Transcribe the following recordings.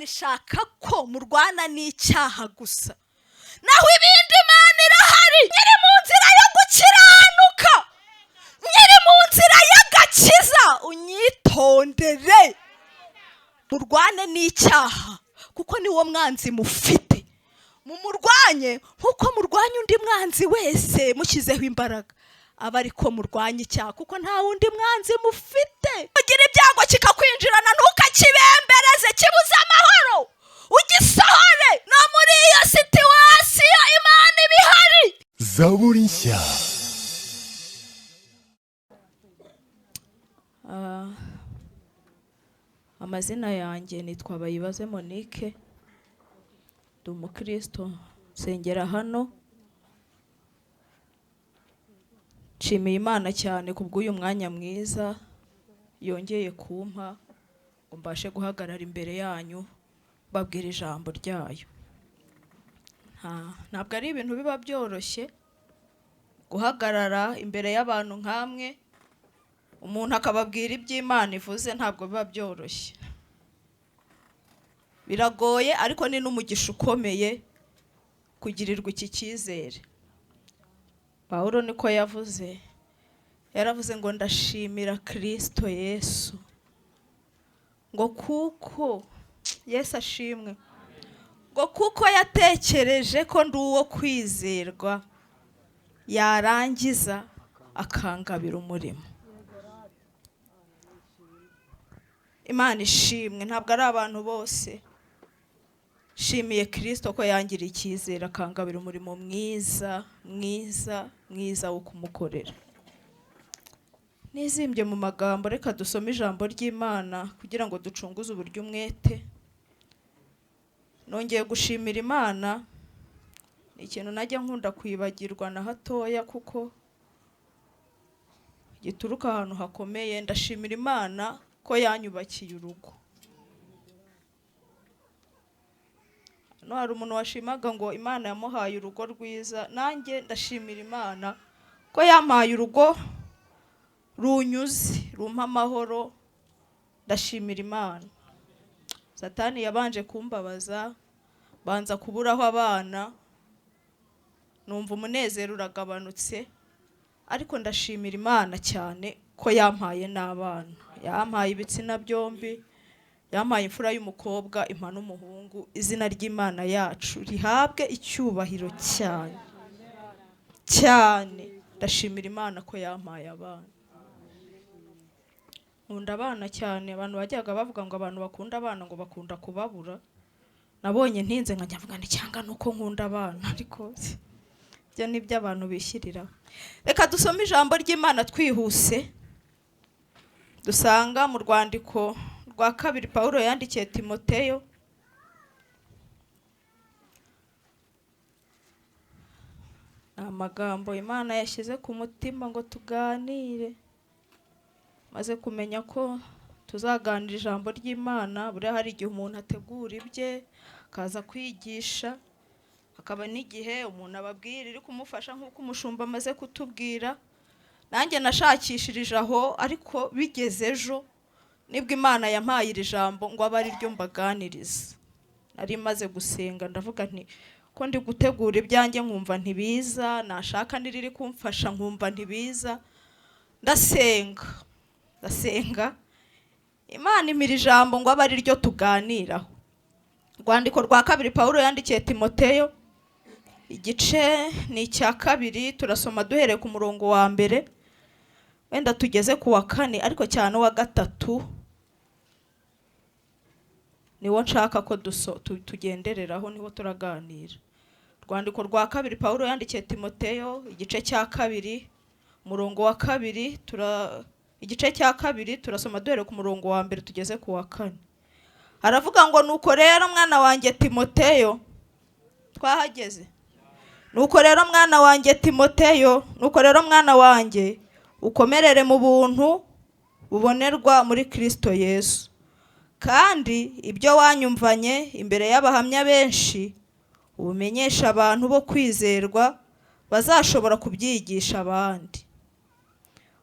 ishaka ko murwana n'icyaha gusa, naho ibindi Imana irahari. Nyiri mu nzira yo gukiranuka, nyiri mu nzira y'agakiza, unyitondere murwane n'icyaha kuko niwo mwanzi mufite. Mumurwanye nkuko murwanya undi mwanzi wese mushyizeho imbaraga, aba ariko murwanya icyaha kuko nta wundi mwanzi mufite. Ugira ibyago kikakwinjirana ntukakibembereze, kibuze amahoro, ugisohore. No muri iyo situwasiyo Imana ibihari. Zaburi nshya. Amazina yanjye nitwa Bayibaze Monique, ndi umukristo, nsengera hano. Nshimiye Imana cyane kubw'uyu mwanya mwiza yongeye kumpa ngo mbashe guhagarara imbere yanyu babwira ijambo ryayo. Ntabwo ari ibintu biba byoroshye guhagarara imbere y'abantu nkamwe umuntu akababwira iby'Imana ivuze, ntabwo biba byoroshye, biragoye, ariko ni n'umugisha ukomeye kugirirwa iki cyizere. Pawulo niko yavuze, yaravuze ngo ndashimira Kristo Yesu, ngo kuko Yesu ashimwe, ngo kuko yatekereje ko ndi uwo kwizerwa, yarangiza akangabira umurimo. Imana ishimwe, ntabwo ari abantu bose. Shimiye Kristo ko yangiriye icyizere akangabira umurimo mwiza mwiza mwiza wo kumukorera. Nizimbye mu magambo, reka dusome ijambo ry'Imana kugira ngo ducunguze uburyo umwete. Nongeye gushimira Imana, ni ikintu najya nkunda kwibagirwa na hatoya kuko gituruka ahantu hakomeye. Ndashimira Imana ko yanyubakiye urugo. No hari umuntu washimaga ngo Imana yamuhaye urugo rwiza, nanjye ndashimira Imana ko yampaye urugo runyuze, rumpa amahoro. Ndashimira Imana. Satani yabanje kumbabaza, banza kuburaho abana, numva umunezero uragabanutse, ariko ndashimira Imana cyane ko yampaye n'abana, yampaye ibitsina byombi, yampaye imfura y'umukobwa, impa n'umuhungu. Izina ry'Imana yacu rihabwe icyubahiro cyane cyane. Ndashimira Imana ko yampaye abana. Nkunda abana cyane. Abantu bajyaga bavuga ngo abantu bakunda abana ngo bakunda kubabura. Nabonye ntinze nkajya mvuga ni cyangwa nuko nkunda abana, ariko byo ni byo abantu bishyirira. Reka dusome ijambo ry'Imana twihuse, dusanga mu rwandiko rwa kabiri Pawulo yandikiye Timoteyo. Amagambo Imana yashyize ku mutima ngo tuganire, maze kumenya ko tuzaganira ijambo ry'Imana. Buriya hari igihe umuntu ategura ibye akaza kwigisha, hakaba n'igihe umuntu ababwira iri kumufasha nk'uko umushumba amaze kutubwira. Nanjye nashakishirije aho, ariko bigeze ejo nibwo Imana yampaye iri jambo ngo abe ari ryo mbaganiriza. Nari maze gusenga ndavuga nti ko ndi gutegura ibyanjye nkumva ntibiza, nashaka niriri kumfasha nkumva ntibiza. Ndasenga Imana imira ijambo ngo abe ari ryo tuganiraho. Rwandiko rwa kabiri Pawulo yandikiye Timoteyo, igice ni icya kabiri, turasoma duhereye ku murongo wa mbere, wenda tugeze ku wa kane, ariko cyane uwa gatatu niwo nshaka ko tugendereraho, niwo turaganira. Rwandiko rwa kabiri Pawulo yandikiye Timoteyo, igice cya kabiri, umurongo wa kabiri, igice cya kabiri turasoma duhereye ku murongo wa mbere tugeze ku wa kane. Aravuga ngo nuko rero mwana wanjye Timoteyo, twahageze. Nuko rero mwana wanjye Timoteyo, nuko rero mwana wanjye ukomerere mu buntu bubonerwa muri Kristo Yesu, kandi ibyo wanyumvanye imbere y'abahamya benshi ubumenyesha abantu bo kwizerwa bazashobora kubyigisha abandi.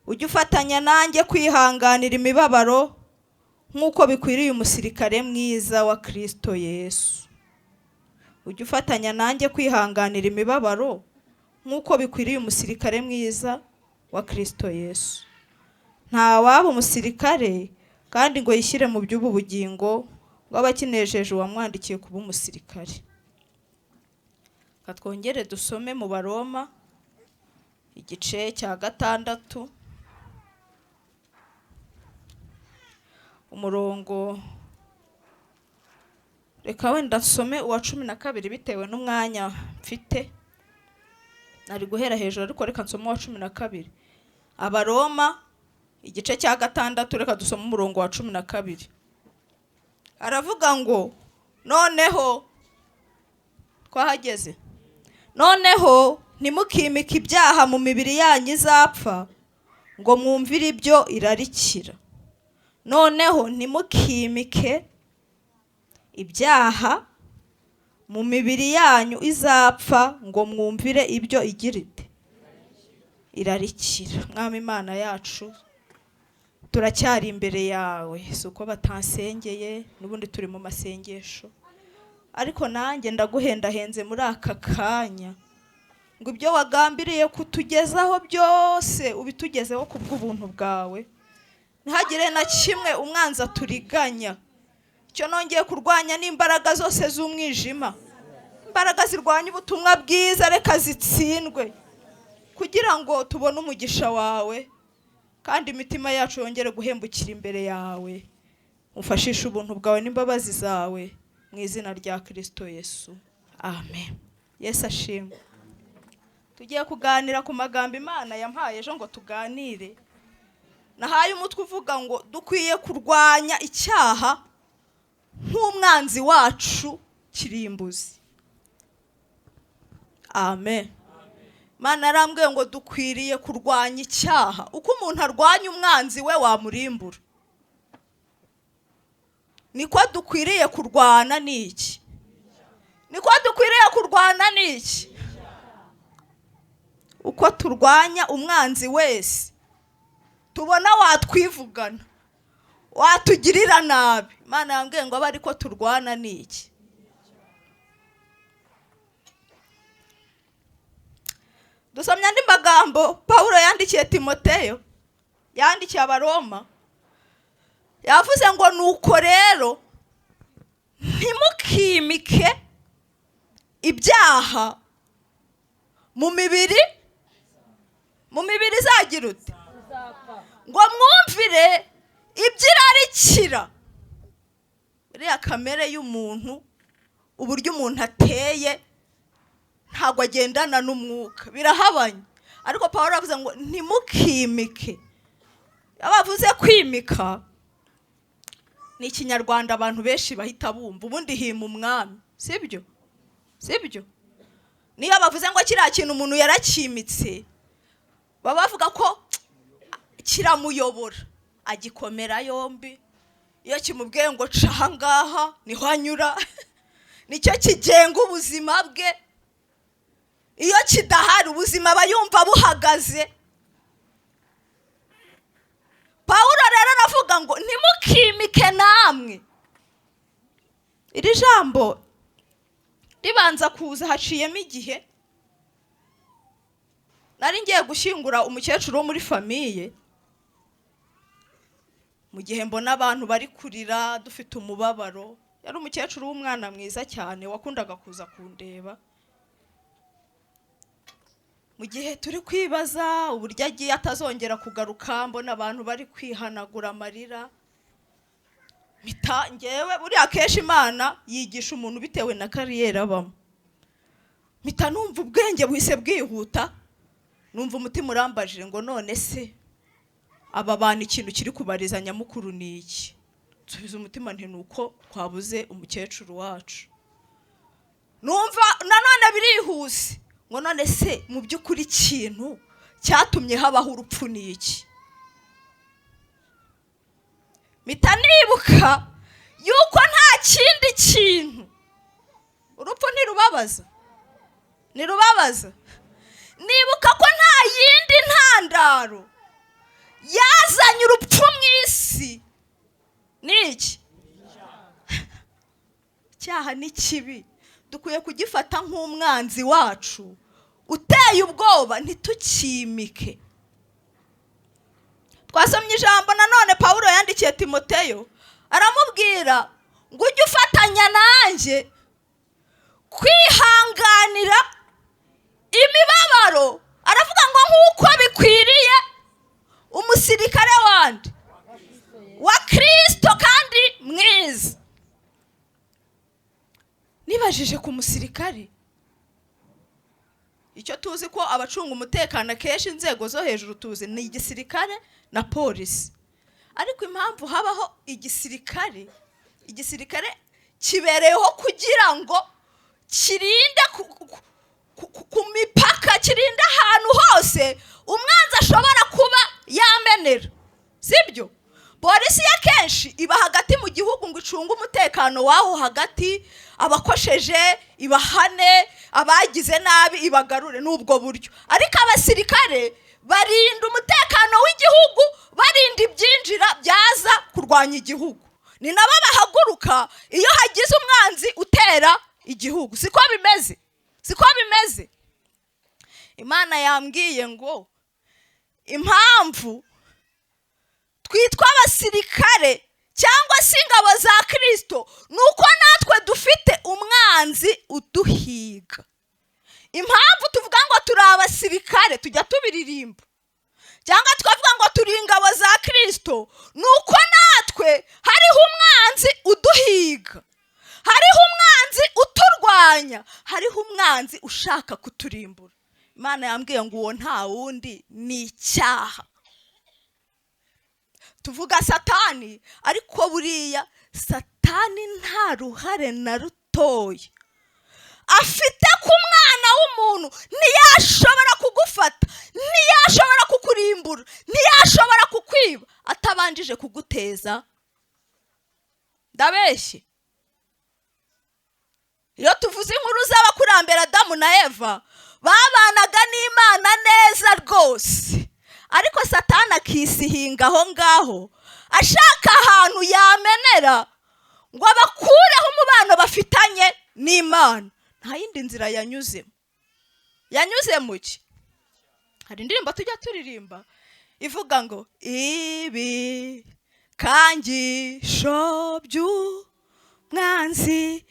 Ujye ufatanya nanjye kwihanganira imibabaro nk'uko bikwiriye umusirikare mwiza wa Kristo Yesu. Ujye ufatanya nanjye kwihanganira imibabaro nk'uko bikwiriye umusirikare mwiza wa Kristo Yesu. Nta waba umusirikare kandi ngo yishyire mu by'ubu bugingo ngo abakinejeje uwamwandikiye kuba umusirikare. Katwongere dusome mu Baroma igice cya 6 umurongo, reka wenda nsome uwa 12 bitewe n'umwanya mfite. Nari guhera hejuru ariko reka nsome uwa 12. Abaroma igice cya 6 reka dusome umurongo wa 12. Aravuga ngo noneho twahageze. Noneho ntimukimike ibyaha mu mibiri yanyu izapfa ngo mwumvire ibyo irarikira. Noneho ntimukimike ibyaha mu mibiri yanyu izapfa ngo mwumvire ibyo igirite irarikira. Mwami Imana yacu, turacyari imbere yawe, suko batansengeye n'ubundi turi mu masengesho, ariko nanjye ndaguhendahenze muri aka kanya ngo ibyo wagambiriye kutugezaho byose ubitugezeho kubw'ubuntu bwawe, ntihagire na kimwe umwanzi aturiganya. Icyo nongeye kurwanya n'imbaraga zose z'umwijima, imbaraga zirwanya ubutumwa bwiza, reka zitsindwe kugira ngo tubone umugisha wawe kandi imitima yacu yongere guhembukira imbere yawe. Umfashishe ubuntu bwawe n'imbabazi zawe mu izina rya Kristo Yesu, amen. Yesu ashimwe. Tugiye kuganira ku magambo Imana yampaye ejo ngo tuganire. Nahaye umutwe uvuga ngo dukwiye kurwanya icyaha nk'umwanzi wacu kirimbuzi. Amen. Imana arambwiye ngo dukwiriye kurwanya icyaha. Uko umuntu arwanya umwanzi we wamurimbura, niko dukwiriye kurwana n'iki? Niko dukwiriye kurwana n'iki? Uko turwanya umwanzi wese tubona watwivugana, watugirira nabi, Imana yambwiye ngo abe ariko turwana n'iki? Dusomye andi magambo Pawulo yandikiye Timoteyo, yandikiye Abaroma, yavuze ngo nuko rero ntimukimike ibyaha mu mibiri izagira ute? Ngo mwumvire ibyo irarikira. Buriya kamere y'umuntu, uburyo umuntu ateye ntabwo agendana n'umwuka, birahabanye. Ariko Pawulo avuze ngo ntimukimike. Abavuze kwimika ni ikinyarwanda abantu benshi bahita bumva, ubundi hima umwami, sibyo? Niyo bavuze ngo kiriya kintu umuntu yarakimitse, baba bavuga ko kiramuyobora, agikomera yombi. Iyo kimubwiye ngo ca aha ngaha niho anyura, nicyo kigenga ubuzima bwe. Iyo kidahari ubuzima aba yumva buhagaze. Pawulo rero aravuga ngo ntimukimike namwe. Iri jambo ribanza kuza haciyemo igihe nari ngiye gushyingura umukecuru wo muri famiye, mu gihe mbona abantu bari kurira dufite umubabaro. Yari umukecuru w'umwana mwiza cyane wakundaga kuza kundeba. Mu gihe turi kwibaza uburyo agiye atazongera kugaruka, mbona abantu bari kwihanagura amarira. Ngewe buriya kenshi Imana yigisha umuntu bitewe na kariyeri abamo. Mpita numva ubwenge buhise bwihuta, numva umutima urambajije ngo none se aba bantu ikintu kiri kubariza nyamukuru ni iki? Nsubiza umutima nti nuko twabuze umukecuru wacu. Numva nanone birihuse ngo none se mu by'ukuri ikintu cyatumye habaho urupfu ni iki? Mpita nibuka yuko nta kindi kintu, urupfu ntirubabaza, nibuka ko nta yindi ntandaro yazanye urupfu mu isi niki? Icyaha ni kibi, dukwiye kugifata nk'umwanzi wacu uteye ubwoba, ntitukimike. Twasomye ijambo nanone Pawulo yandikiye Timoteyo, aramubwira ngo ujye ufatanya nanjye kwihanganira imibabaro. Aravuga ngo nk'uko bikwiriye umusirikare wandi wa Kristo kandi mwiza. Nibajije ku musirikare, icyo tuzi ko abacunga umutekano akenshi inzego zo hejuru tuzi ni igisirikare na polisi. Ariko impamvu habaho igisirikare kibereyeho kugira ngo kirinde ku mipaka, kirinde ahantu hose umwanzi ashobora kuba yamenera, sibyo? Polisi ya kenshi iba hagati mu gihugu ngo icunge umutekano waho hagati, abakosheje ibahane, abagize nabi ibagarure, n'ubwo buryo. Ariko abasirikare barinda umutekano w'igihugu, barinda ibyinjira byaza kurwanya igihugu. Ni nabo bahaguruka iyo hagize umwanzi utera igihugu. Siko bimeze? Siko bimeze? Imana yambwiye ngo impamvu twitwa abasirikare cyangwa se ingabo za Kristo nuko natwe dufite umwanzi uduhiga. Impamvu tuvuga ngo turi abasirikare, tujya tubiririmba, cyangwa twavuga ngo turi ingabo za Kristo, nuko natwe hariho umwanzi uduhiga, hariho umwanzi uturwanya, hariho umwanzi ushaka kuturimbura. Imana yambwiye ngo uwo nta wundi ni icyaha. Tuvuga Satani, ariko buriya Satani nta ruhare na rutoya afite ku mwana w'umuntu. Ntiyashobora kugufata, ntiyashobora kukurimbura, ntiyashobora kukwiba atabanjije kuguteza. Ndabeshye? Iyo tuvuze inkuru z'abakurambere Adamu na Eva, babanaga n'Imana neza rwose, ariko Satani akisihinga aho ngaho ashaka ahantu yamenera ngo abakureho umubano bafitanye n'Imana. Nta yindi nzira yanyuzemo. Yanyuze mu ki? Hari indirimbo tujya turirimba ivuga ngo ibi kangisho by'umwanzi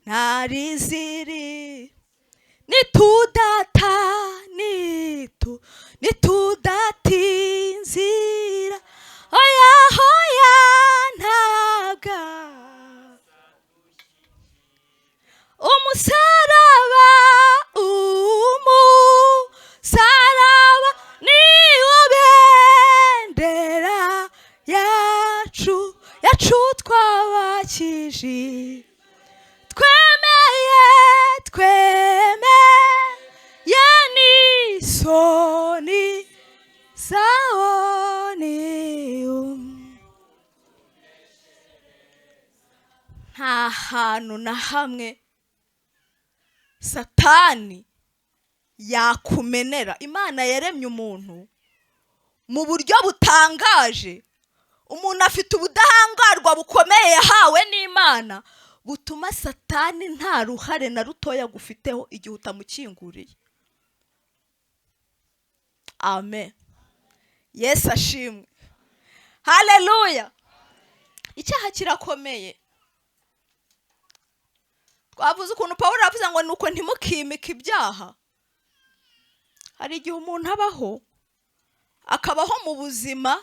nariziri nitudatinzira hoya ntaga umusaraba niwo bendera yacu twabakije, twemeye n'isoni zawoni. Nta hantu na hamwe Satani yakumenera. Imana yaremye umuntu mu buryo butangaje. Umuntu afite ubudahangarwa bukomeye yahawe n'Imana butuma Satani nta ruhare na rutoya gufiteho igihe utamukinguriye. Amen. Yesu ashimwe. Haleluya. Icyaha kirakomeye. Twavuze ukuntu Pawulo yavuze ngo nuko ntimukimike ibyaha. Hari igihe umuntu akabaho mu buzima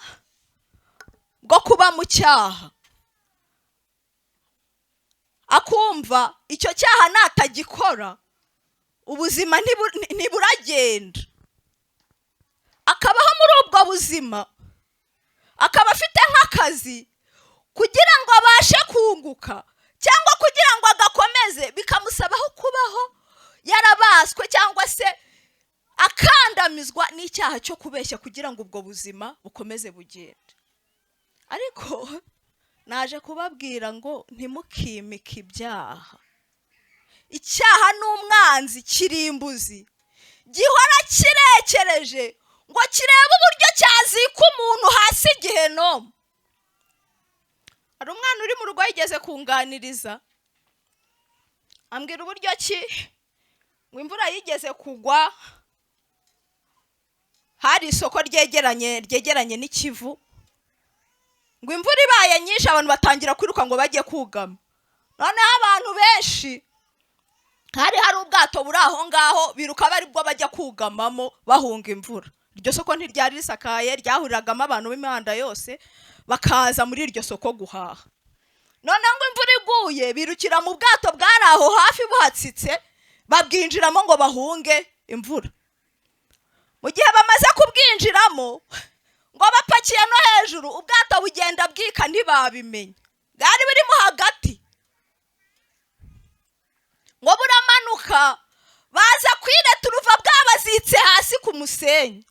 bwo kuba mu cyaha, akumva icyo cyaha natagikora ubuzima ntiburagenda. Akabaho muri ubwo buzima, akaba afite nk'akazi kugira ngo abashe kunguka cyangwa kugira ngo agakomeze, bikamusabaho kubaho yarabaswe cyangwa se akandamizwa n'icyaha cyo kubeshya kugira ngo ubwo buzima bukomeze bugende. Ariko naje kubabwira ngo ntimukimike ibyaha. Icyaha n'umwanzi kirimbuzi gihora kirekereje ngo kirebe uburyo cyazika umuntu hasi Gehinomu. uri mu rugo yigeze kunganiriza ambwira uburyo ki ngo imvura yigeze kugwa hari isoko ryegeranye n'ikivu ngo imvura ibaye nyinshi abantu batangira kwiruka ngo bajye kugama noneho abantu benshi hari ubwato buri aho ngaho biruka bari bwo bajya kugamamo bahunga imvura. Iryo soko ntiryari risakaye ryahuriragamo abantu b'imihanda yose bakaza muri iryo soko guhaha. None ngo imvura iguye birukira mu bwato bwari aho hafi buhatsitse babwinjiramo ngo bahunge imvura. Mu gihe bamaze kubwinjiramo ngo bapakiye no hejuru ubwato bugenda bwika ntibabimenya bwari burimo hagati ngo buramanuka baza kwireta uruva bwabazitse hasi ku musenyi.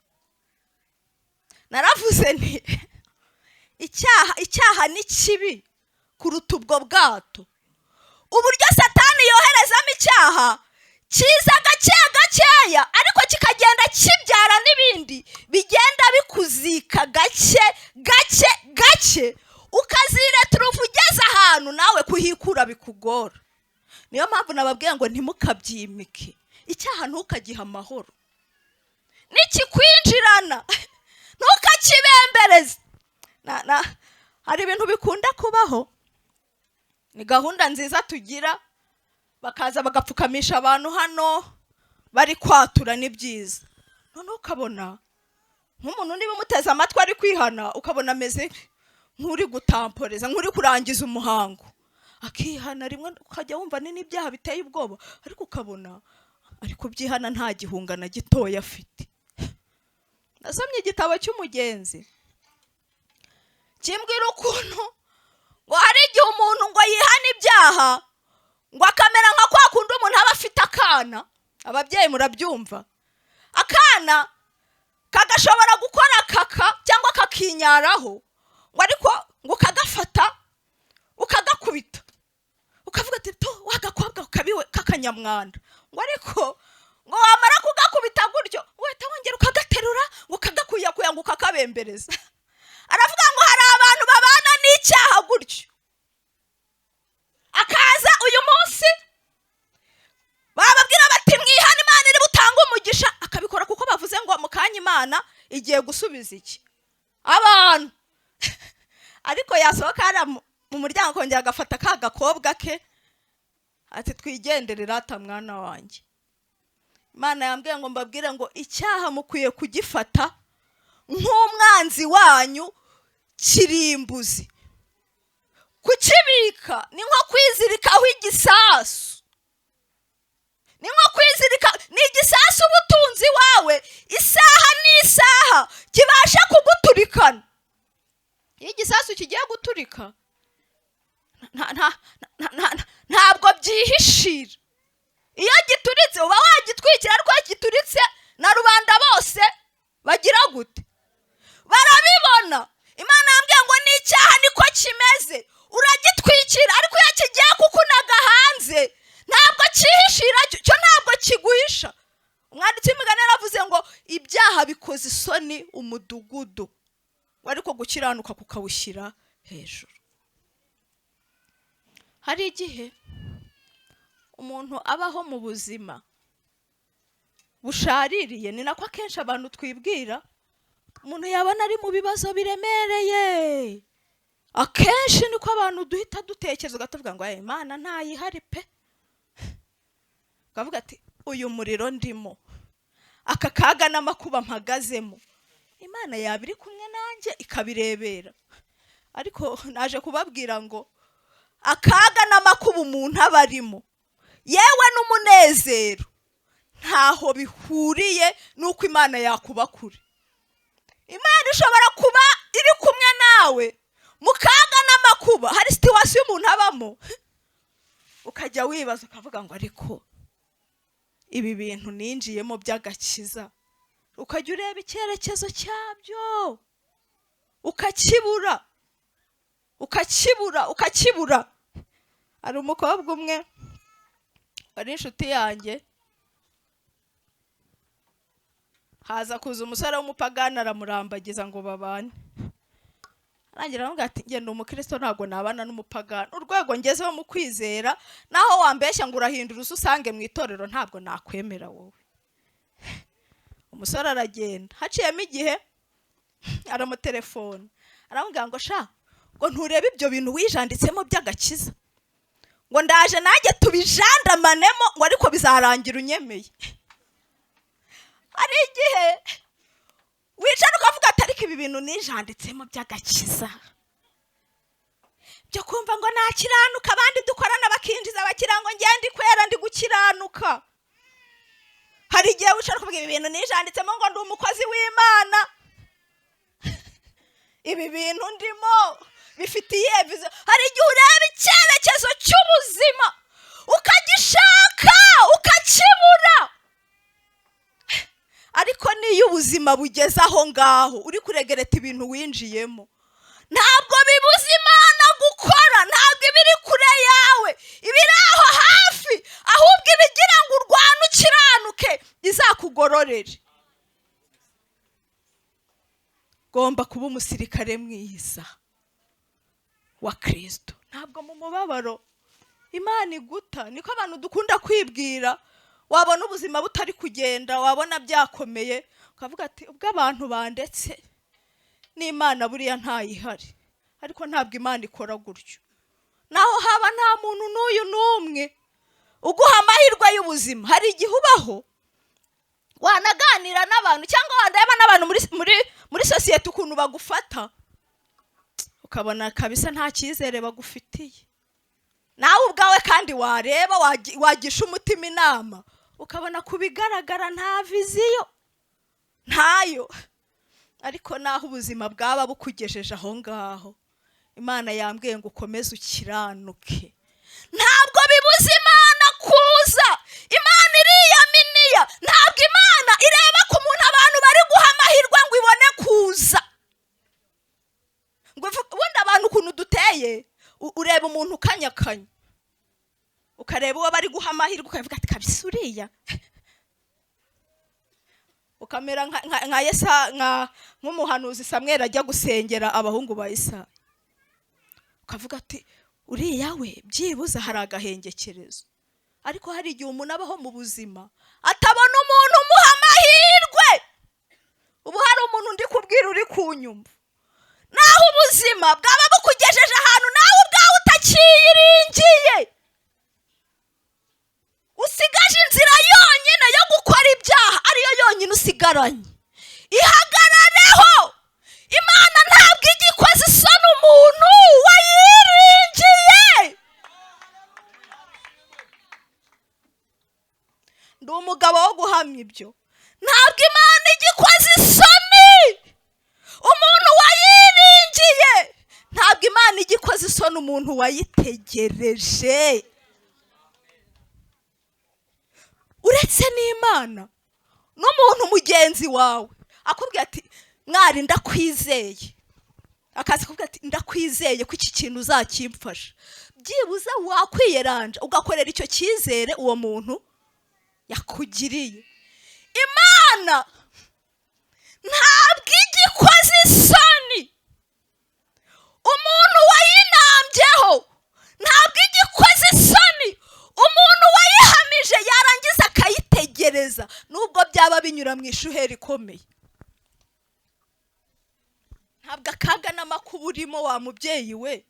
Naravuze nti icyaha ni kibi kuruta ubwo bwato. Uburyo Satani yoherezamo icyaha kiza gakeya ariko kikagenda kibyara n'ibindi bigenda bikuzika gake ukazireta uruva ugeze ahantu nawe kuhikura bikugora. Niyo mpamvu nababwiye ngo ntimukabyimike icyaha ntukagiha amahoro nikikwinjirana ntukakibembereze. Hari ibintu bikunda kubaho, ni gahunda nziza tugira, bakaza bagapfukamisha abantu hano bari kwatura ni byiza. None ukabona nk'umuntu niba umuteze amatwi ari kwihana ukabona ameze nk'uri gutamporeza nk'uri kurangiza umuhango akihana rimwe ukajya wumva n'ibyaha biteye ubwoba ariko ukabona ariko byihana nta gihunga na gitoya afite. Nasomye igitabo cy'umugenzi kimbwira ukuntu ngo hari igihe umuntu ngo yihana ibyaha ngo akamera nka kwa kundi umuntu aba afite akana. Ababyeyi murabyumva, akana kagashobora gukora kaka cyangwa kakinyaraho ngo ariko ngo kagafata ukagakubita ukavuga ati to wagakobwa kabiwe kakanyamwanda ngo ariko ngo wamara kugakubita gutyo uhita wongera ukagaterura ngo kagakuyakuya ngo kakabembereza. Aravuga ngo hari abantu babana n'icyaha gutyo, akaza uyu munsi bababwira bati mwihana Imana iri butanga umugisha akabikora kuko bavuze ngo mu kanya Imana igiye gusubiza iki abantu ariko yasohoka hara mu muryango kongera agafata ka gakobwa ke ati twigendere rata mwana wanjye. Imana yambwiye ngo mbabwire ngo icyaha mukwiye kugifata nk'umwanzi wanyu kirimbuzi. Kukibika ni nko kwizirikaho igisasu, ni nko kwizirika ni igisasu ubutunzi wawe isaha n'isaha kibasha kuguturikana. Iyo igisasu kigiye guturika ntabwo byihishira. Iyo gituritse uba wagitwikira ariko gituritse na rubanda bose bagira gute barabibona. Imana yambwiye ngo n'icyaha niko kimeze, uragitwikira ariko iyo kigiye kukunaga hanze ntabwo cyihishira, cyo ntabwo kiguhisha. Umwanditsi w'imigani yaravuze ngo ibyaha bikoze isoni umudugudu ariko gukiranuka kukawushyira hejuru. Hari igihe umuntu abaho mu buzima bushaririye, ni nako akenshi abantu twibwira. Umuntu yabona ari mu bibazo biremereye, akenshi niko abantu duhita dutekereza ugatuvuga ngo Imana ntayihari pe. Ukavuga ati uyu muriro ndimo, aka kaga n'amakuba mpagazemo, Imana yaba iri kumwe nanjye ikabirebera. Ariko naje kubabwira ngo akaga n'amakuba umuntu aba arimo yewe n'umunezero ntaho bihuriye nuko Imana yakuba kure. Imana ishobora kuba iri kumwe nawe mu kaga n'amakuba. Hari situation umuntu abamo ukajya wibaza ukavuga ngo ariko ibi bintu ninjiyemo by'agakiza, ukajya ureba icyerekezo cyabyo ukakibura. Hari umukobwa umwe wari inshuti yanjye, haza kuza umusore w'umupagani aramurambagiza ngo babane. arangira aramubwira ati njye ndi umukristo ntabwo nabana n'umupagani, urwego ngezeho mu kwizera naho wambeshya ngo urahindura usange mu itorero ntabwo nakwemera wowe. Umusore aragenda, haciyemo igihe aramutelefona aramubwira ngo sha ngo nturebe ibyo bintu wijanditsemo by'agakiza, ngo ndaje nanjye tubijandamanemo ngo ariko bizarangira unyemeye. Hari igihe wicara ukavuga ati ariko ibi bintu nijanditsemo by'agakiza byo kumva ngo nakiranuka abandi dukorana bakinjiza bakira ngo ngende kwera ndi gukiranuka. Hari igihe wicara ukavuga ibi bintu nijanditsemo ngo ndi umukozi w'Imana, ibi bintu ndimo bifitiye vizo. Hari igihe ureba icyerekezo cy'ubuzima ukagishaka ukakibura, ariko niyo ubuzima bugeze aho ngaho uri kuregereta ibintu winjiyemo ntabwo bibuza Imana gukora, ntabwo ibiri kure yawe, ibiri aho hafi, ahubwo ibigira ngo urwane ukiranuke izakugororere. Gomba kuba umusirikare mwiza wa Kristo, ntabwo mu mubabaro Imana iguta. Niko abantu dukunda kwibwira, wabona ubuzima butari kugenda, wabona byakomeye ukavuga ati ubwo abantu bandetse n'Imana buriya ntayihari. Ariko ntabwo Imana ikora gutyo, naho haba nta muntu n'uyu n'umwe uguha amahirwe y'ubuzima. Hari igihe ubaho wanaganira n'abantu cyangwa wandeba n'abantu muri sosiyete ukuntu bagufata ukabona kabisa nta cyizere bagufitiye, nawe ubwawe kandi wareba wagisha umutima inama ukabona kubigaragara nta viziyo ntayo. Ariko naho ubuzima bwaba bukugejeje aho ngaho, Imana yambwiye ngo ukomeze ukiranuke. Ntabwo bibuza Imana kuza, Imana iriyaminiya. Ntabwo Imana ireba ku muntu abantu bari guha amahirwe ngo ibone kuza. Ngo ubundi abantu ukuntu duteye, ureba umuntu ukanyakanya ukareba uwo bari guha amahirwe ukavuga ati kabisa uriya, ukamera nka Yesa nk'umuhanuzi Samweli ajya gusengera abahungu ba Isaya, ukavuga ati uriya we byibuze hari agahengekerezo. Ariko hari igihe umuntu abaho mu buzima atabona umuntu umuha amahirwe. Ubu hari umuntu ndi kubwira uri kunyumva, naho ubuzima bwaba bukugejeje ahantu nawe ubwawe utakiyiringiye, usigaje inzira yonyine yo gukora ibyaha, ariyo yonyine usigaranye, ihagarareho. Imana ntabwo igikoze isoni umuntu wayiringiye. Ndi umugabo wo guhamya ibyo. Ntabwo Imana igikoze isoni umuntu wayiringiye, ntabwo Imana igikoze isoni umuntu wayitegereje. Uretse n'Imana, n'umuntu mugenzi wawe akubwira ati mwari ndakwizeye, akaza kubwira ati ndakwizeye ko iki kintu uzakimfasha, byibuze wakwiyeranja ugakorera icyo cyizere uwo muntu yakugiriye. Imana ntabwo igikoze isoni umuntu wayinambyeho, ntabwo igikoze isoni umuntu wayihamije yarangiza akayitegereza, nubwo byaba binyura mu ishuheri ikomeye. Ntabwo akaga n'amakuba urimo wa mubyeyi we,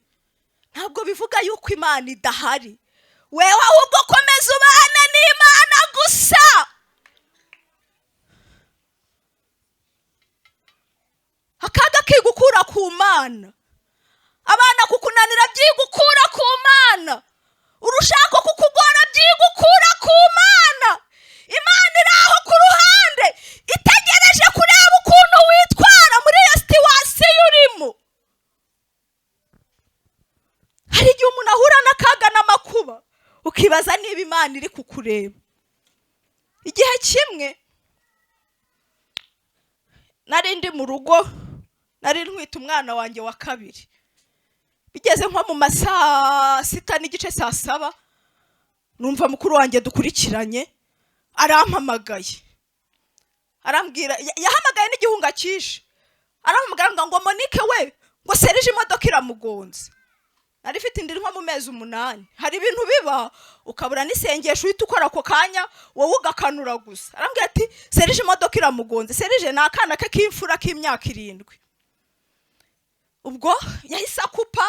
ntabwo bivuga yuko Imana idahari. Wewe ahubwo komeza ubane n'Imana gusa. Akaga kigukura ku Mana, abana kukunanira byigukura ku Mana, urushako kukugora byigukura ku Mana. Imana iri aho ku ruhande itegereje kureba ukuntu witwara muri iyo situwasiyo urimo. Hari igihe umuntu ahura n'akaga n'amakuba ukibaza niba Imana iri kukureba. Igihe kimwe nari ndi mu rugo, nari ntwite umwana wanjye wa kabiri, bigeze nko mu masaa 6 n'igice saa 7, numva mukuru wanjye dukurikiranye arampamagaye, arambwira, yahamagaye n'igihunga cyishe, arampamagara ngo Monique we ngo serije imodoka iramugonze. Nari mfite indi nko mu mezi 8. Hari ibintu biba ukabura n'isengesho uhita ukora ako kanya wowe ugakanura gusa. Arambwira ati serije imodoka iramugonze. Serije ni akana ke k'imfura k'imyaka 7. Ubwo yahise akupa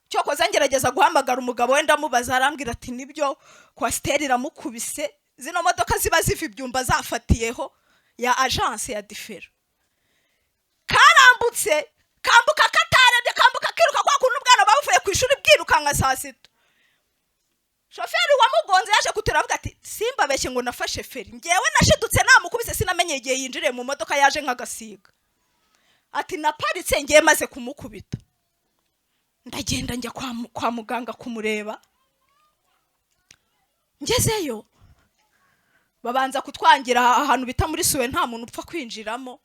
cyo koza ngerageza guhamagara umugabo wenda mubaza. Arambwira ati nibyo kwa steri iramukubise. Zino modoka ziba ziva ibyumba zafatiyeho ya agence ya difera. Karambutse kambuka katarende kambuka kiruka kwa kuntu bwana bavuye ku ishuri bwirukanga saa 6. Shoferi wamugonze yaje kuturavuga ati simba beshe ngo nafashe feri. Ngewe nashidutse namukubise sinamenye igihe yinjire mu modoka yaje nk'agasiga. Ati naparitse ngiye maze kumukubita. Ndagenda njya kwa muganga kumureba. Ngezeyo babanza kutwangira ahantu bita muri suwe nta muntu upfa kwinjiramo.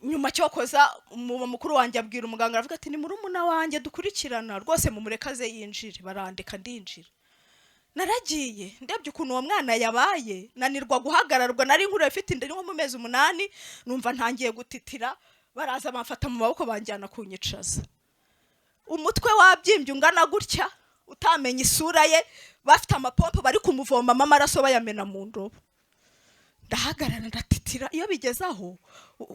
Nyuma cyokoza mukuru wanjye abwira umuganga aravuga ati ni murumuna wanjye dukurikirana rwose mu murekaze yinjire. Barandeka ndinjira. Naragiye ndebye ukuntu uwo mwana yabaye nanirwa guhagararwa. Nari nkuru ifite indi nko mu mezi 8 numva ntangiye gutitira. Baraza bamfata mu maboko banjyana kunyicaza. Umutwe wabyimbye ungana gutya utamenye isura ye. Bafite amapompo bari kumuvoma amaraso bayamena mu ndobo. Ndahagarara ndatitira. Iyo bigezaho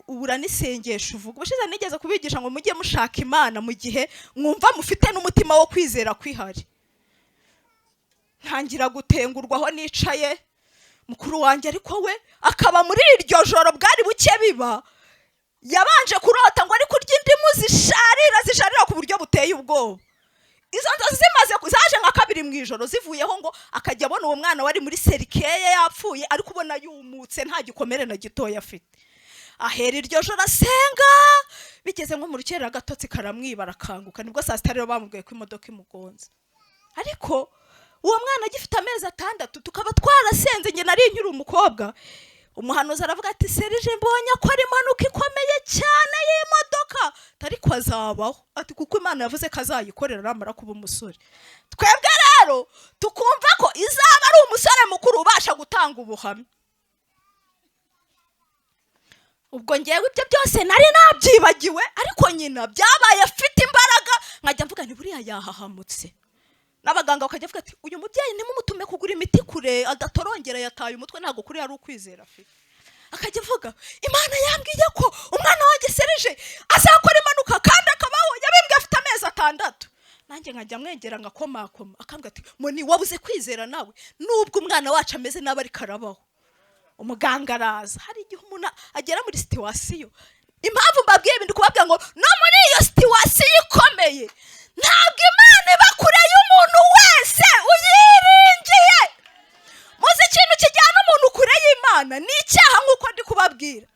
ubura n'isengesho uvuga. Ubushize nigeze kubigisha ngo mujye mushaka Imana mu gihe mwumva mufite n'umutima wo kwizera kwihari. Ntangira gutengurwaho nicaye. Mukuru wanjye ariko we akaba muri iryo joro bwari buke biba yabanje kurota ngo ari kurya indimu zisharira ku buryo buteye ubwoba. Izo nzozi zimaze kuzaje nka 2 mu ijoro zivuyeho ngo akajya abona uwo mwana wari muri serikeye yapfuye ariko ubona yumutse nta gikomere na gitoya afite. Ahera iryo joro asenga bigeze nko mu rukera gatotsi karamwiba arakanguka. Nibwo saa 6 rero bamubwiye ko imodoka imugonze. Ariko uwo mwana agifite amezi 6 tukaba twarasenze nge nari nkiri umukobwa. Umuhanuzi aravuga ati serije mbonye ko ari impanuka ikomeye cyane y'imodoka tari kwazabaho. Ati kuko Imana yavuze ko azayikorera namara kuba umusore. Twebwe rero tukumva ko izaba ari umusore mukuru ubasha gutanga ubuhamya. Ubwo ngewe ibyo byose nari nabyibagiwe ariko nyina byabaye afite imbaraga nkajya mvuga ni buriya yahahamutse. N'abaganga bakajya avuga ati uyu mubyeyi nimumutume kugura imiti kure adatorongera yataye umutwe ntago kuri ari ukwizera afite. Akajya avuga Imana yambwiye ko umwana wanjye serije azakora impanuka kandi akabaho yabimbwe afite amezi 6. Nanjye nkajya mwengera ngakomakoma akambwa ati moni wabuze kwizera nawe nubwo umwana wacu ameze nabari karabaho. Umuganga araza hari igihe umuntu agera muri situation. Impamvu mbabwiye ibindi kubabwira ngo no muri iyo situation ikomeye ntabwo Imana iba kure y'umuntu wese uyiringiye. Muzi ikintu kijyana umuntu kure y'Imana ni icyaha nk'uko ndi kubabwira.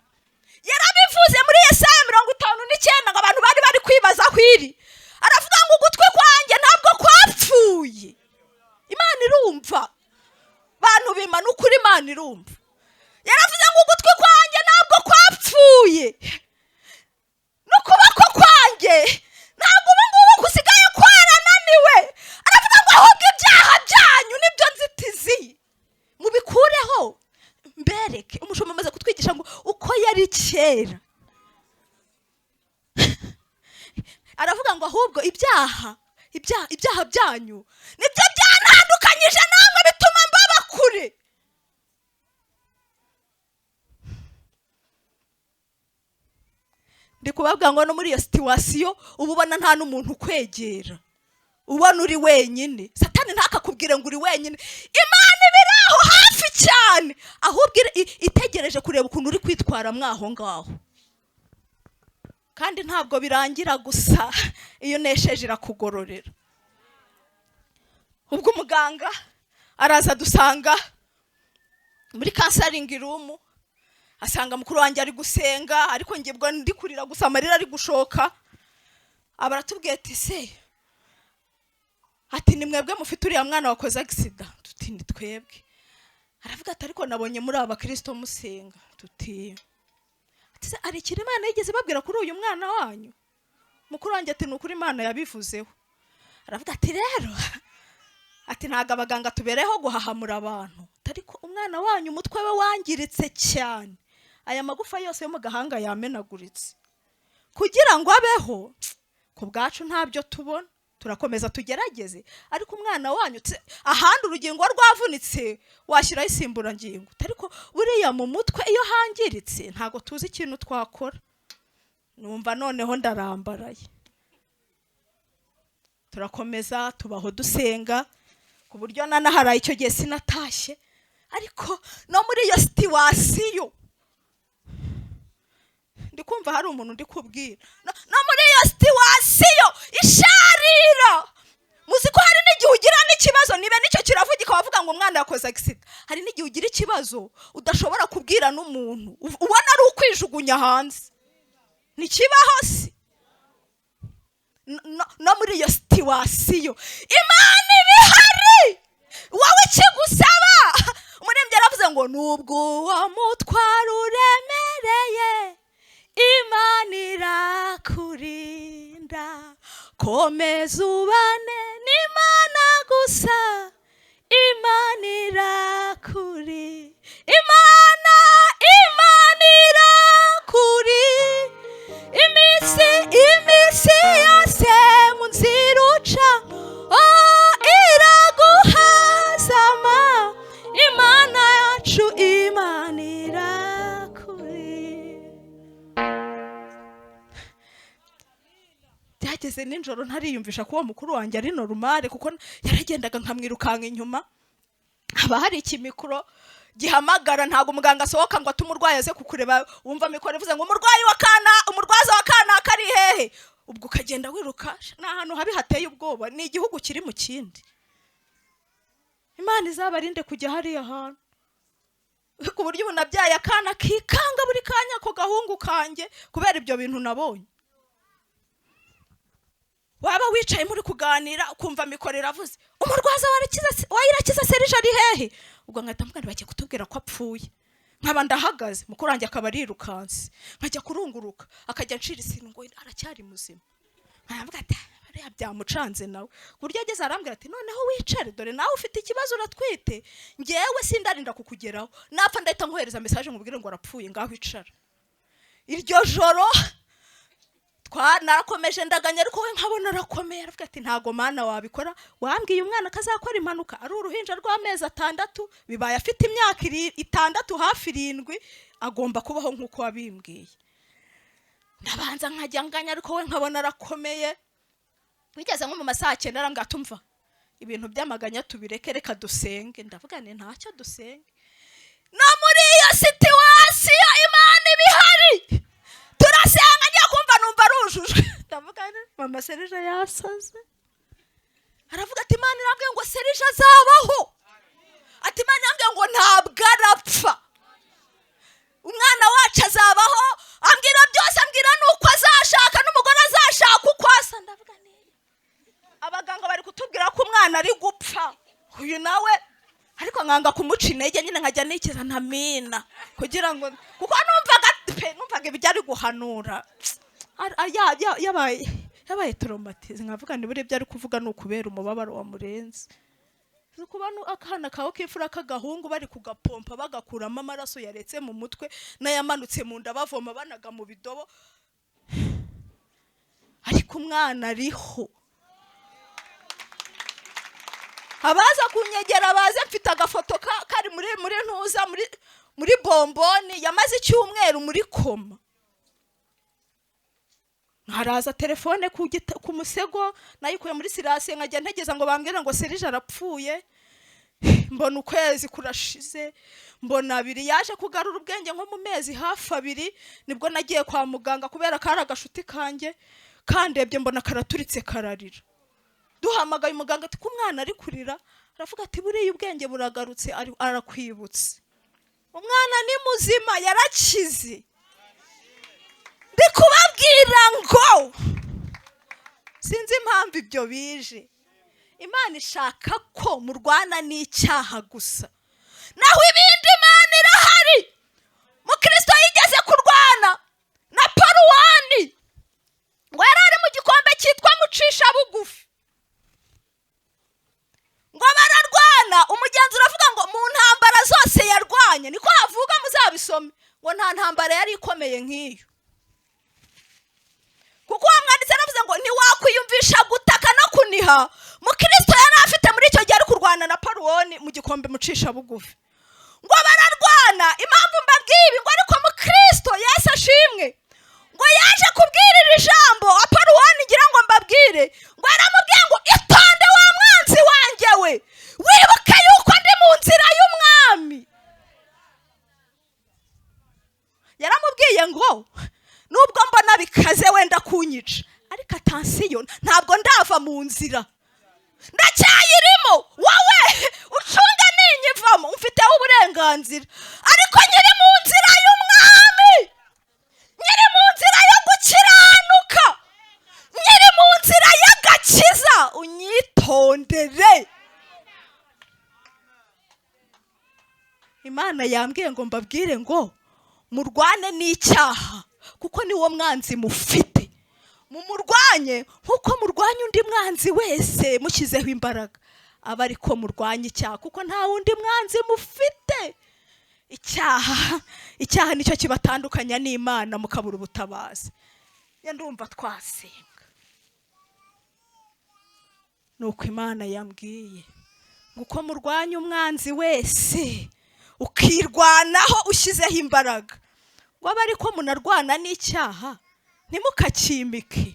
Yarabivuze muri Yesaya 59 ngo abantu bari kwibaza kwiri. Aravuga ngo ugutwi kwanjye ntabwo kwapfuye. Imana irumva. Bantu bimana ukuri Imana irumva. Yaravuze ngo ugutwi kwanjye ntabwo kwapfuye. N'ukuboko kwanjye ntabwo ubungubu kusigaye kwarananiwe. Aravuga ngo ahubwo ibyaha byanyu nibyo nzitizi mubikureho mbereke. Umushumba amaze kutwigisha ngo uko yari kera. Aravuga ngo ahubwo ibyaha byanyu nibyo byanandukanyije namwe bituma mbaba kure. Ndi kubabwira ngo no muri iyo situation ububona nta n'umuntu kwegera. Ubona uri wenyine. Satani ntakakubwire ngo uri wenyine. Imana ibiraho hafi cyane. Ahubwo itegereje kureba ukuntu uri kwitwara mwaho ngaho. Kandi ntabwo birangira gusa iyo nesheje irakugororera. Ubwo umuganga araza dusanga muri counseling room. Asanga mukuru wanjye ari gusenga ariko ngiye bwo ndi kurira gusa amarira ari gushoka. Abaratubwiye ati se ati ni mwebwe mufite uriya mwana wakoze accident. Tuti ni twebwe. Aravuga ati ariko nabonye muri aba Kristo musenga. Tuti ati ari kiri Imana yigeze babwira kuri uyu mwana wanyu. Mukuru wanjye ati nukuri Imana yabivuzeho. Aravuga ati rero ati ntago abaganga tubereho guhahamura abantu. Ariko umwana wanyu umutwe we wangiritse cyane. Aya magufa yose yo mu gahanga yamenaguritse. kugira ngo abeho ku bwacu ntabyo tubona turakomeza tugerageze ariko umwana wanyu ahandi urugingo rwavunitse washyiraho isimburangingo ariko buriya mu mutwe iyo hangiritse ntago tuzi ikintu twakora numva noneho ndarambaraye turakomeza tubaho dusenga ku buryo nanahara icyo gihe sinatashye ariko no muri iyo situwasiyo ndikumva hari umuntu ndi kubwira no muri iyo situwasiyo isharira muzi ko hari n'igihe ugira n'ikibazo nibe nicyo kiravugika wavuga ngo umwana yakoze accident hari n'igihe ugira ikibazo udashobora kubwira n'umuntu ubona ari ukwijugunya hanze nikibaho si no muri iyo situwasiyo Imana ibihari wowe ikigusaba umurembyi yaravuze ngo nubwo uwo mutwaro uremereye Imana irakurinda komeza ubane n'Imana gusa Imana irakuri Imana irakuri iminsi yose mu nzira uca iraguhazama Imana yacu Imana irakuri byageze nijoro ntariyumvisha ko uwo mukuru wanjye ari normal kuko yaragendaga nkamwirukanka inyuma haba hari ikimikoro gihamagara ntago umuganga asohoka ngo atumurwaye aze kukureba wumva mikoro ivuze ngo umurwaza wa kana kari hehe ubwo ukagenda wiruka n'ahantu habi hateye ubwoba ni igihugu kiri mu kindi Imana izabarinde kujya hariya hantu ku buryo ubunabyaye akana kikanga buri kanya ko gahungu kanjye kubera ibyo bintu nabonye waba wicaye muri kuganira ukumva mikoro iravuze umurwaza wayirakiza serije ari hehe ubwo nkahita mbwira bagiye kutubwira ko apfuye nkaba ndahagaze mukuru wanjye akaba arirukanse nkajya kurunguruka akajya nshira isinu ngo aracyari muzima nkavuga ati ariya byamucanze nawe buryo ageze arambwira ati noneho wicare dore nawe ufite ikibazo uratwite ngewe sindarinda kukugeraho napfa ndahita nkohereza message nkubwire ngo arapfuye ngaho icara iryo joro narakomeje ndaganya ariko we nkabona arakomeye aravuga ati ntago Mana wabikora wambwiye umwana kazakora impanuka ari uruhinja rw'amezi 6 bibaye afite imyaka 6 hafi 7 agomba kubaho nkuko wabimbwiye ndabanza nkajya nganya ariko we nkabona arakomeye bigeze nko mu masaha 9 arambwira tumva ibintu by'amaganya tubireke reka dusenge ndavuga ni ntacyo dusenge no muri iyo situation Imana ibihari turasenga njya kumva numva rujujwe ndavuga mama Serije yasaze aravuga ati Imana irambwiye ngo Serije azabaho ati Imana irambwiye ngo ntabwo arapfa umwana wacu azabaho ambwira byose ambwira nuko azashaka n'umugore azashaka uko asa ndavuga abaganga bari kutubwira ko umwana ari gupfa uyu nawe ariko nkanga kumuca intege nyine nkajya nikiza ntamina kugira ngo kuko numvaga ibyo ari guhanura yabaye traumatize nkavuga ni buri byo ari kuvuga n'ukubera umubabaro wa murenze kuba akana kawe k'imfura k'agahungu bari kugapompa bagakuramo amaraso yaretse mu mutwe n'ayamanutse mu nda bavoma banaga mu bidobo ariko umwana ariho abaza kunyegera baze mfite agafoto kari muri ntuza muri bomboni yamaze icyumweru muri koma haraza telefone ku musego nayikuye muri sirasi nkajya ntegeza ngo bambwire ngo Serije arapfuye mbona ukwezi kurashize mbona 2 yaje kugarura ubwenge nko mu mezi hafi 2 nibwo nagiye kwa muganga kubera kari agashuti kanjye kandebye mbona karaturitse kararira duhamagaye umuganga ati ko umwana ari kurira aravuga ati buriya ubwenge buragarutse arakwibutse umwana ni muzima yarakize ndikubabwira ngo sinzi impamvu ibyo bije Imana ishaka ko murwana n'icyaha gusa naho ibindi Imana irahari mukristo yigeze kurwana na paruwani ngo yarari mu gikombe cyitwa mucisha bugufi ngo bararwana umugenzi uravuga ngo mu ntambara zose yarwanye niko havuga muzabisome ngo nta ntambara yari ikomeye nk'iyo kuko uwo mwanditsi yaravuze ngo ntiwakwiyumvisha gutaka no kuniha mukristo yari afite muri icyo gihe ari kurwana na paruwoni mu gikombe mucisha bugufi ngo bararwana. Impamvu mbabwiye ibi ngo ariko mukristo Yesu ashimwe ngo yaje kubwira iri jambo aparuwani ngira ngo mbabwire ngo yaramubwiye ngo itonde wa mwanzi wanjye we wibuke yuko ndi mu nzira y'umwami. Yaramubwiye ngo nubwo mbona bikaze wenda kunyica ariko atansiyo ntabwo ndava mu nzira ndacyayirimo, wowe ucunga ninyivamo mfiteho uburenganzira, ariko nyiri mu nzira y'umwami, nyiri mu nzira yo gukiranuka, nyiri mu nzira y'agakiza, unyitondere. Imana yambwiye ngo mbabwire ngo murwane n'icyaha kuko niwo mwanzi mufite. Mumurwanye nkuko murwanya undi mwanzi wese mushyizeho imbaraga, aba ariko murwanya icyaha kuko nta wundi mwanzi mufite. Icyaha nicyo kibatandukanya n'Imana mukabura ubutabazi. Ndumva twasenga. Nuko Imana yambwiye nguko murwanya umwanzi wese ukirwanaho ushyizeho imbaraga, ngo aba ariko munarwana n'icyaha ntimukakimike.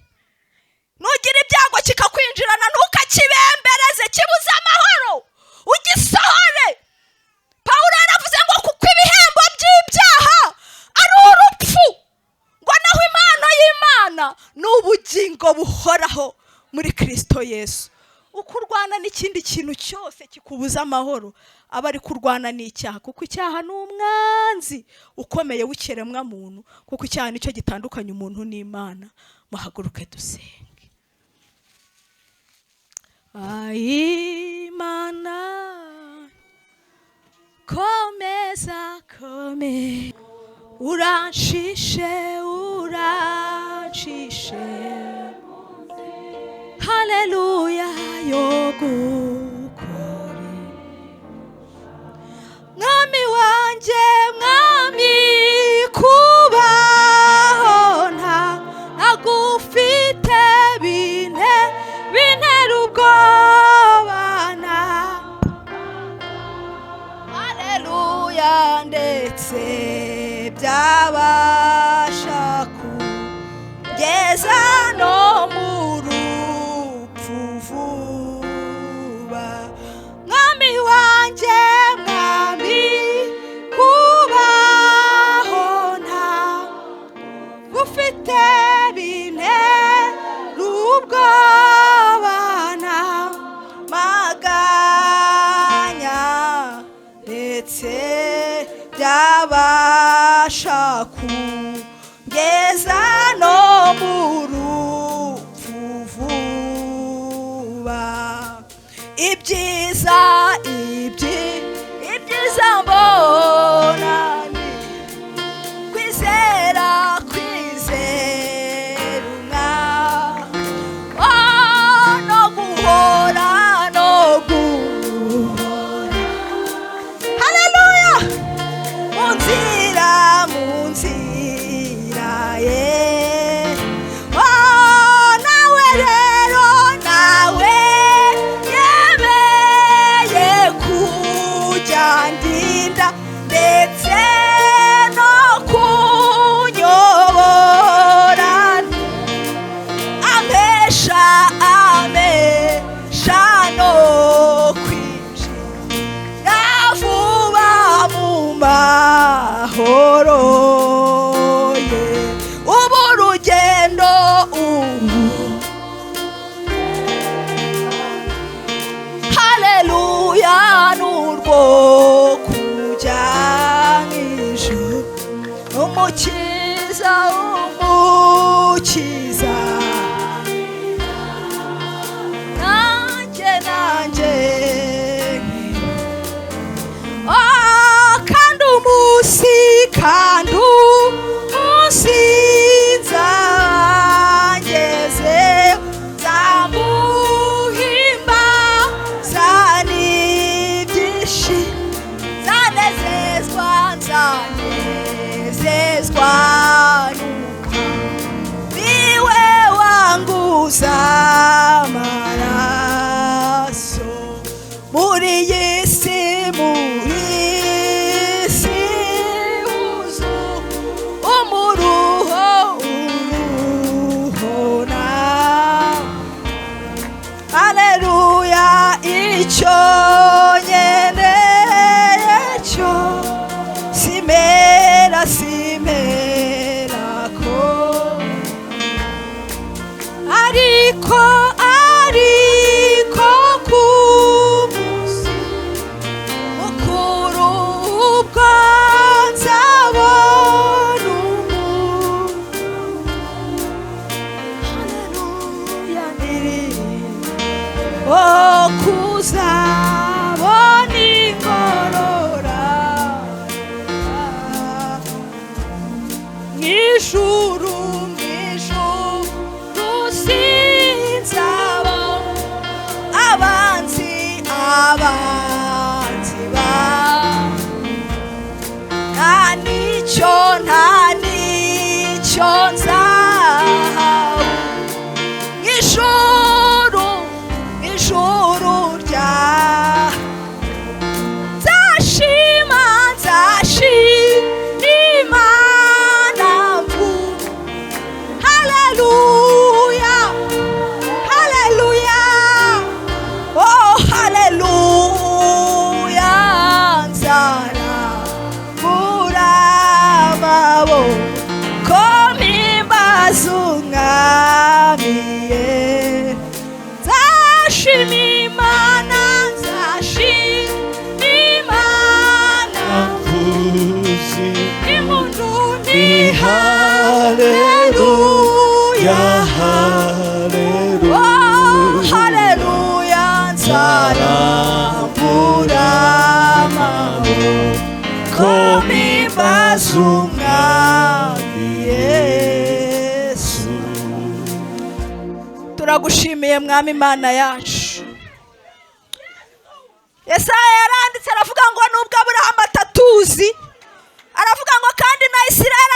Nugira ibyago kikakwinjirana ntukakibembereze, kibuze amahoro ugisohore. Pawulo yaravuze ngo kuko ibihembo by'ibyaha ari urupfu, ngo naho impano y'Imana ni ubugingo buhoraho muri Kristo Yesu. Uko urwana n'ikindi kintu cyose kikubuza amahoro aba ari kurwana n'icyaha, kuko icyaha ni umwanzi ukomeye w'ikiremwa muntu, kuko icyaha nicyo gitandukanya umuntu n'Imana. Muhaguruke dusenge. Imana komeza kome, uranshishe haleluya yo gukora. Mwami wanjye mwami kubaho ntagufite bintera ubwoba, haleluya ndetse byabasha kugeza no mu rupfu vuba. Mwami wanjye mwami kubaho ntagufite bintera ubwoba, maganya ndetse byabasha kugeza no mu rupfu vuba. Ibyiza mbona ni kwizera no guhora haleluya mu nzira ye. Nawe rero nawe yemeye kujya ndinda ndetse no kunyobora, amesha no kwinjira vuba mu mahoro ye. Ubu urugendo haleluya n'urwo kujya mw'ijuru, umukiza nanjye kandi umunsi nzageze nzamuhimbaza n'ibyishimo, nzanezezwa nuko niwe nicyo nkeneye cyo simera ko ariko ku munsi mukuru ubwo nzabona haleluya ndirimbo kuzabona ingororano mw'ijuru sinzaba abanzi ba nta nicyo nzahawe mw'ijuru rya nzashima Imana mvuga haleluya oh haleluya nzarambura amaboko mpimbaza umwami nzashima Imana mvuze impundu ni haleluya haleluya oh haleluya nzarambura amaboko mpimbaza umwami Yesu. Turagushimiye mwami Imana yacu. Yesaya yaranditse aravuga ngo nubwo Aburahamu atatuzi, aravuga ngo kandi na Isirayeli